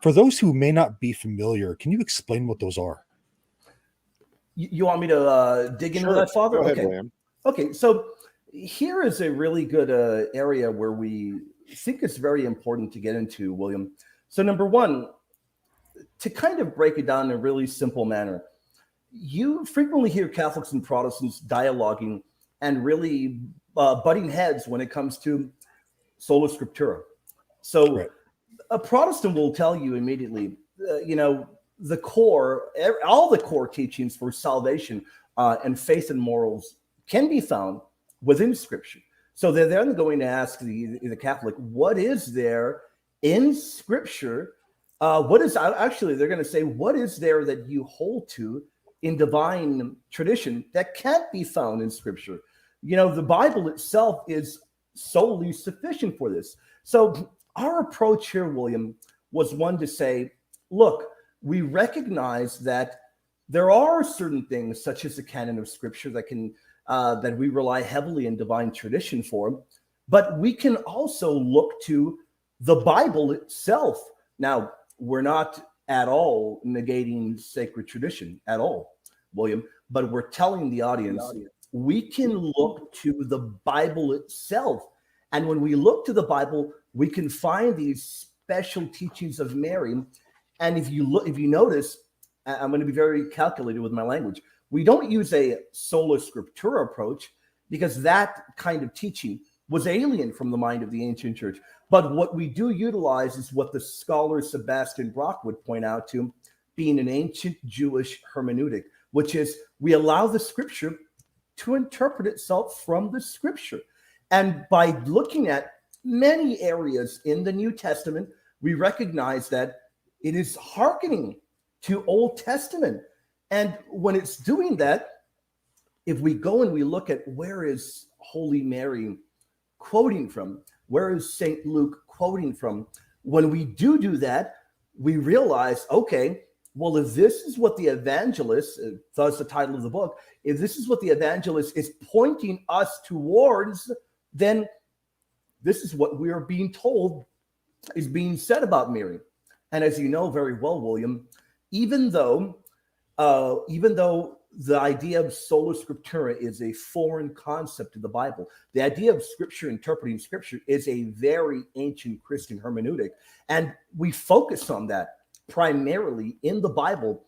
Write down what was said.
For those who may not be familiar, can you explain what those are? You want me to dig into that, Father? Go ahead, Okay. William. Okay, so here is a really good area where we think it's very important to get into, William. So number one, to kind of break it down in a really simple manner, you frequently hear Catholics and Protestants dialoguing and really butting heads when it comes to sola scriptura. So Right. a Protestant will tell you immediately, the core, all the core teachings for salvation and faith and morals can be found within Scripture. So they're then going to ask the Catholic, what is there in Scripture? What is actually, they're going to say, what is there that you hold to in divine tradition that can't be found in Scripture? The Bible itself is solely sufficient for this. So our approach here, William, was one to say, look, we recognize that there are certain things, such as the canon of Scripture, that we rely heavily in divine tradition for, but we can also look to the Bible itself. Now, we're not at all negating sacred tradition at all, William, but we're telling the audience we can look to the Bible itself. And when we look to the Bible, we can find these special teachings of Mary. And if you notice, I'm going to be very calculated with my language. We don't use a sola scriptura approach because that kind of teaching was alien from the mind of the ancient church. But what we do utilize is what the scholar Sebastian Brock would point out to being an ancient Jewish hermeneutic, which is we allow the Scripture to interpret itself from the Scripture. And by looking at many areas in the New Testament, we recognize that it is hearkening to Old Testament. And when it's doing that, if we go and we look at where is Holy Mary quoting from, where is St. Luke quoting from, when we do that, we realize, okay, well, if this is what the evangelist, thus the title of the book, if this is what the evangelist is pointing us towards, then this is what we are being told is being said about Mary. And as you know very well, William, even though the idea of sola scriptura is a foreign concept to the Bible, the idea of Scripture, interpreting Scripture, is a very ancient Christian hermeneutic. And we focus on that primarily in the Bible